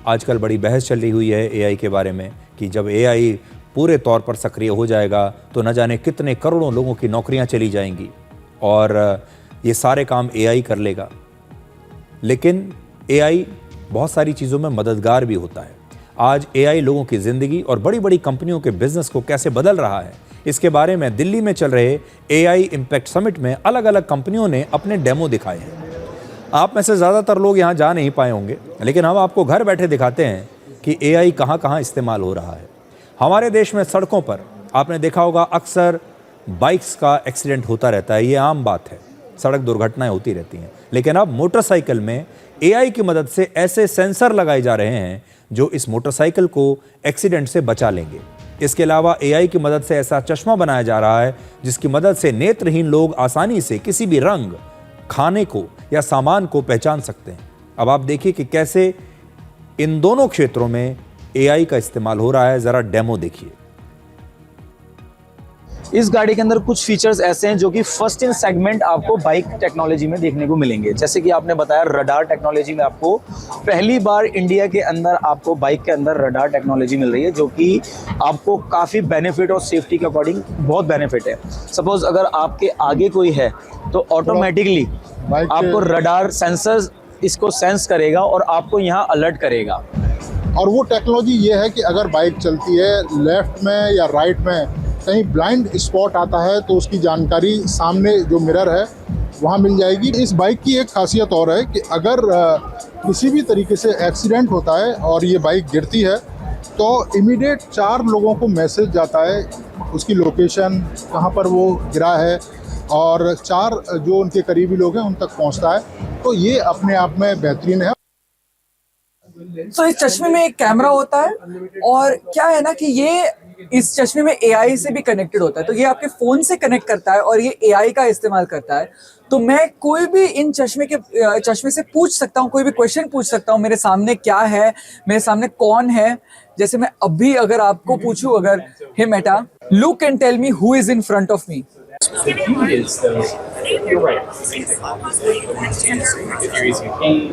आजकल बड़ी बहस चल रही हुई है एआई के बारे में कि जब एआई पूरे तौर पर सक्रिय हो जाएगा तो न जाने कितने करोड़ों लोगों की नौकरियां चली जाएंगी और ये सारे काम एआई कर लेगा। लेकिन एआई बहुत सारी चीज़ों में मददगार भी होता है। आज एआई लोगों की ज़िंदगी और बड़ी बड़ी कंपनियों के बिजनेस को कैसे बदल रहा है, इसके बारे में दिल्ली में चल रहे एआई इम्पैक्ट समिट में अलग अलग कंपनियों ने अपने डेमो दिखाए हैं। आप में से ज़्यादातर लोग यहाँ जा नहीं पाए होंगे, लेकिन हम आपको घर बैठे दिखाते हैं कि एआई कहाँ कहाँ इस्तेमाल हो रहा है। हमारे देश में सड़कों पर आपने देखा होगा अक्सर बाइक्स का एक्सीडेंट होता रहता है, ये आम बात है, सड़क दुर्घटनाएं होती रहती हैं। लेकिन अब मोटरसाइकिल में एआई की मदद से ऐसे सेंसर लगाए जा रहे हैं जो इस मोटरसाइकिल को एक्सीडेंट से बचा लेंगे। इसके अलावा एआई की मदद से ऐसा चश्मा बनाया जा रहा है जिसकी मदद से नेत्रहीन लोग आसानी से किसी भी रंग, खाने को या सामान को पहचान सकते हैं। अब आप देखिए कि कैसे इन दोनों क्षेत्रों में एआई का इस्तेमाल हो रहा है। जरा डेमो देखिए। इस गाड़ी के अंदर कुछ फीचर्स ऐसे हैं जो कि फर्स्ट इन सेगमेंट आपको बाइक टेक्नोलॉजी में देखने को मिलेंगे। जैसे कि आपने बताया रडार टेक्नोलॉजी में आपको पहली बार इंडिया के अंदर आपको बाइक के अंदर रडार टेक्नोलॉजी मिल रही है, जो कि आपको काफ़ी बेनिफिट और सेफ्टी के अकॉर्डिंग बहुत बेनिफिट है। सपोज अगर आपके आगे कोई है तो ऑटोमेटिकली आपको रडार सेंसर्स इसको सेंस करेगा और आपको यहाँ अलर्ट करेगा। और वो टेक्नोलॉजी ये है कि अगर बाइक चलती है लेफ्ट में या राइट में कहीं ब्लाइंड स्पॉट आता है तो उसकी जानकारी सामने जो मिरर है वहाँ मिल जाएगी। इस बाइक की एक खासियत और है कि अगर किसी भी तरीके से एक्सीडेंट होता है और ये बाइक गिरती है तो इमीडिएट 4 लोगों को मैसेज जाता है, उसकी लोकेशन कहाँ पर वो गिरा है और 4 जो उनके करीबी लोग हैं उन तक पहुँचता है। तो ये अपने आप में बेहतरीन है। तो इस चश्मे में एक कैमरा होता है और क्या है ना कि ये इस चश्मे में एआई से भी कनेक्टेड होता है, तो ये आपके फोन से कनेक्ट करता है और ये एआई का इस्तेमाल करता है। तो मैं कोई भी इन चश्मे से पूछ सकता हूँ, कोई भी क्वेश्चन पूछ सकता हूँ, मेरे सामने क्या है, मेरे सामने कौन है। जैसे मैं अभी अगर आपको पूछूं, अगर hey Meta look and tell me who is in front of me,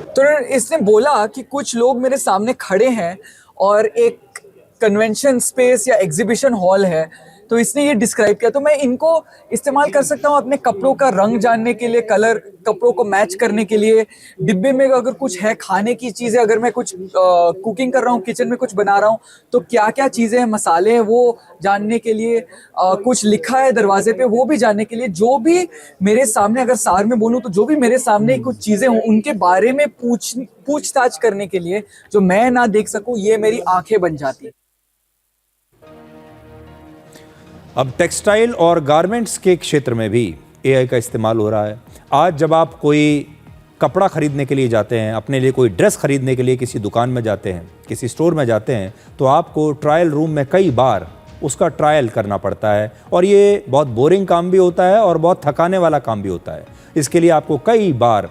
तो इसने बोला कि कुछ लोग मेरे सामने खड़े हैं और एक कन्वेंशन स्पेस या एग्जीबिशन हॉल है, तो इसने ये डिस्क्राइब किया। तो मैं इनको इस्तेमाल कर सकता हूँ अपने कपड़ों का रंग जानने के लिए, कलर कपड़ों को मैच करने के लिए। डिब्बे में अगर कुछ है खाने की चीज़ें, अगर मैं कुछ कुकिंग कर रहा हूँ, किचन में कुछ बना रहा हूँ, तो क्या क्या चीज़ें हैं, मसाले हैं, वो जानने के लिए। कुछ लिखा है दरवाजे पे वो भी जानने के लिए। जो भी मेरे सामने, अगर सार में बोलूँ तो जो भी मेरे सामने कुछ चीज़ें हों उनके बारे में पूछताछ करने के लिए, जो मैं ना देख सकूँ, ये मेरी आंखें बन जाती। अब टेक्सटाइल और गारमेंट्स के क्षेत्र में भी एआई का इस्तेमाल हो रहा है। आज जब आप कोई कपड़ा खरीदने के लिए जाते हैं, अपने लिए कोई ड्रेस खरीदने के लिए किसी दुकान में जाते हैं, किसी स्टोर में जाते हैं, तो आपको ट्रायल रूम में कई बार उसका ट्रायल करना पड़ता है और ये बहुत बोरिंग काम भी होता है और बहुत थकाने वाला काम भी होता है। इसके लिए आपको कई बार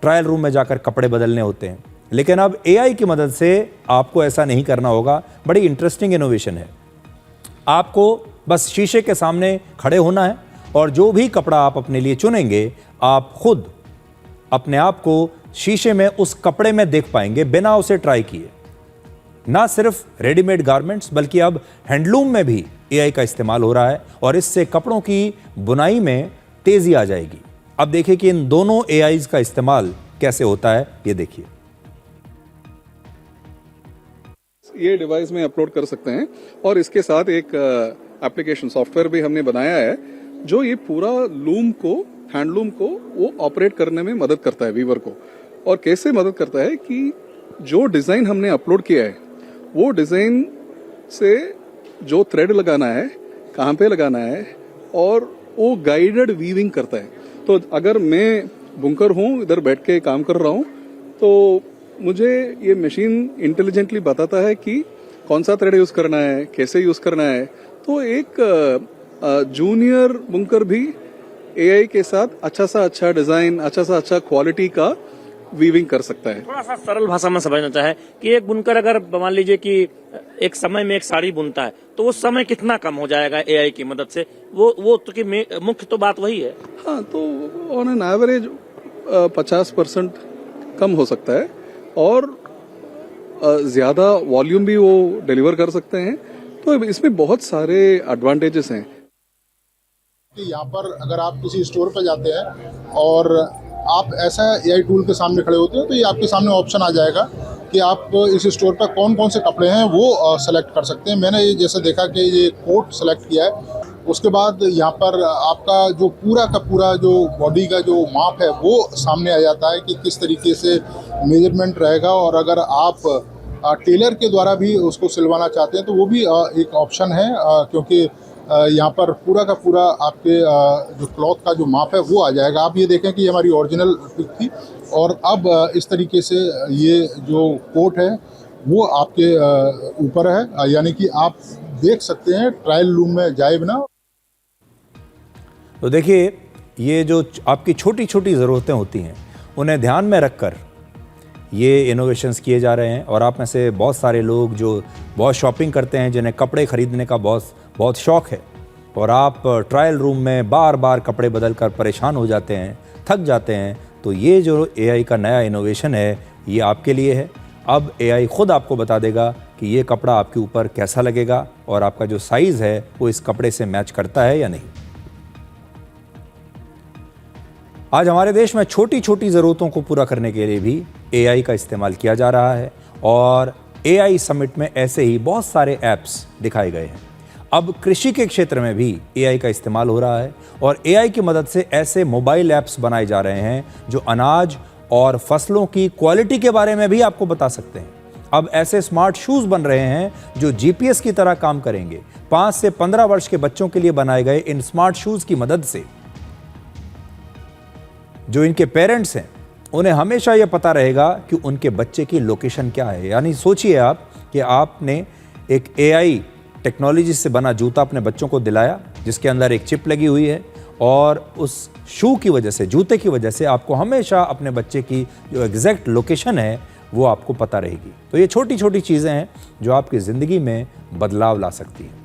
ट्रायल रूम में जाकर कपड़े बदलने होते हैं। लेकिन अब एआई की मदद से आपको ऐसा नहीं करना होगा। बड़ी इंटरेस्टिंग इनोवेशन है। आपको बस शीशे के सामने खड़े होना है और जो भी कपड़ा आप अपने लिए चुनेंगे, आप खुद अपने आप को शीशे में उस कपड़े में देख पाएंगे बिना उसे ट्राई किए। ना सिर्फ रेडीमेड गारमेंट्स बल्कि अब हैंडलूम में भी एआई का इस्तेमाल हो रहा है और इससे कपड़ों की बुनाई में तेजी आ जाएगी। अब देखिए कि इन दोनों एआईज का इस्तेमाल कैसे होता है, ये देखिए। ये डिवाइस में अपलोड कर सकते हैं और इसके साथ एक एप्लीकेशन सॉफ्टवेयर भी हमने बनाया है जो ये पूरा लूम को, हैंडलूम को वो ऑपरेट करने में मदद करता है वीवर को। और कैसे मदद करता है कि जो डिजाइन हमने अपलोड किया है वो डिजाइन से जो थ्रेड लगाना है, कहाँ पे लगाना है, और वो गाइडेड वीविंग करता है। तो अगर मैं बुनकर हूँ, इधर बैठ के काम कर रहा हूँ, तो मुझे ये मशीन इंटेलिजेंटली बताता है कि कौन सा थ्रेड यूज करना है, कैसे यूज करना है। तो एक जूनियर बुनकर भी एआई के साथ अच्छा सा अच्छा डिजाइन, अच्छा सा अच्छा क्वालिटी का वीविंग कर सकता है। थोड़ा सा सरल भाषा में समझना चाहे कि एक बुनकर अगर मान लीजिए कि एक समय में एक साड़ी बुनता है तो वो समय कितना कम हो जाएगा एआई की मदद से, वो तो कि मुख्य तो बात वही है। हाँ, तो ऑन एन एवरेज 50% कम हो सकता है और ज़्यादा वॉल्यूम भी वो डिलीवर कर सकते हैं। तो इसमें बहुत सारे एडवांटेजेस हैं। कि यहाँ पर अगर आप किसी स्टोर पर जाते हैं और आप ऐसा एआई टूल के सामने खड़े होते हैं तो ये आपके सामने ऑप्शन आ जाएगा कि आप इस स्टोर पर कौन कौन से कपड़े हैं वो सेलेक्ट कर सकते हैं। मैंने ये जैसे देखा कि ये कोट सेलेक्ट किया है, उसके बाद यहाँ पर आपका जो पूरा का पूरा जो बॉडी का जो माप है वो सामने आ जाता है कि किस तरीके से मेजरमेंट रहेगा। और अगर आप टेलर के द्वारा भी उसको सिलवाना चाहते हैं तो वो भी एक ऑप्शन है, क्योंकि यहाँ पर पूरा का पूरा आपके जो क्लॉथ का जो माप है वो आ जाएगा। आप ये देखें कि ये हमारी ओरिजिनल पिक थी और अब इस तरीके से ये जो कोट है वो आपके ऊपर है, यानी कि आप देख सकते हैं ट्रायल रूम में जाए बिना। तो देखिए, ये जो आपकी छोटी छोटी ज़रूरतें होती हैं उन्हें ध्यान में रखकर ये इनोवेशंस किए जा रहे हैं। और आप में से बहुत सारे लोग जो बहुत शॉपिंग करते हैं, जिन्हें कपड़े खरीदने का बहुत शौक़ है, और आप ट्रायल रूम में बार बार कपड़े बदल कर परेशान हो जाते हैं, थक जाते हैं, तो ये जो एआई का नया इनोवेशन है ये आपके लिए है। अब एआई खुद आपको बता देगा कि ये कपड़ा आपके ऊपर कैसा लगेगा और आपका जो साइज़ है वो इस कपड़े से मैच करता है या नहीं। आज हमारे देश में छोटी छोटी ज़रूरतों को पूरा करने के लिए भी एआई का इस्तेमाल किया जा रहा है और एआई समिट में ऐसे ही बहुत सारे ऐप्स दिखाए गए हैं। अब कृषि के क्षेत्र में भी एआई का इस्तेमाल हो रहा है और एआई की मदद से ऐसे मोबाइल ऐप्स बनाए जा रहे हैं जो अनाज और फसलों की क्वालिटी के बारे में भी आपको बता सकते हैं। अब ऐसे स्मार्ट शूज़ बन रहे हैं जो जीपीएस की तरह काम करेंगे। 5 से 15 वर्ष के बच्चों के लिए बनाए गए इन स्मार्ट शूज़ की मदद से जो इनके पेरेंट्स हैं उन्हें हमेशा यह पता रहेगा कि उनके बच्चे की लोकेशन क्या है। यानी सोचिए आप कि आपने एक एआई टेक्नोलॉजी से बना जूता अपने बच्चों को दिलाया जिसके अंदर एक चिप लगी हुई है और उस शू की वजह से, जूते की वजह से आपको हमेशा अपने बच्चे की जो एग्जैक्ट लोकेशन है वो आपको पता रहेगी। तो ये छोटी छोटी चीज़ें हैं जो आपकी ज़िंदगी में बदलाव ला सकती हैं।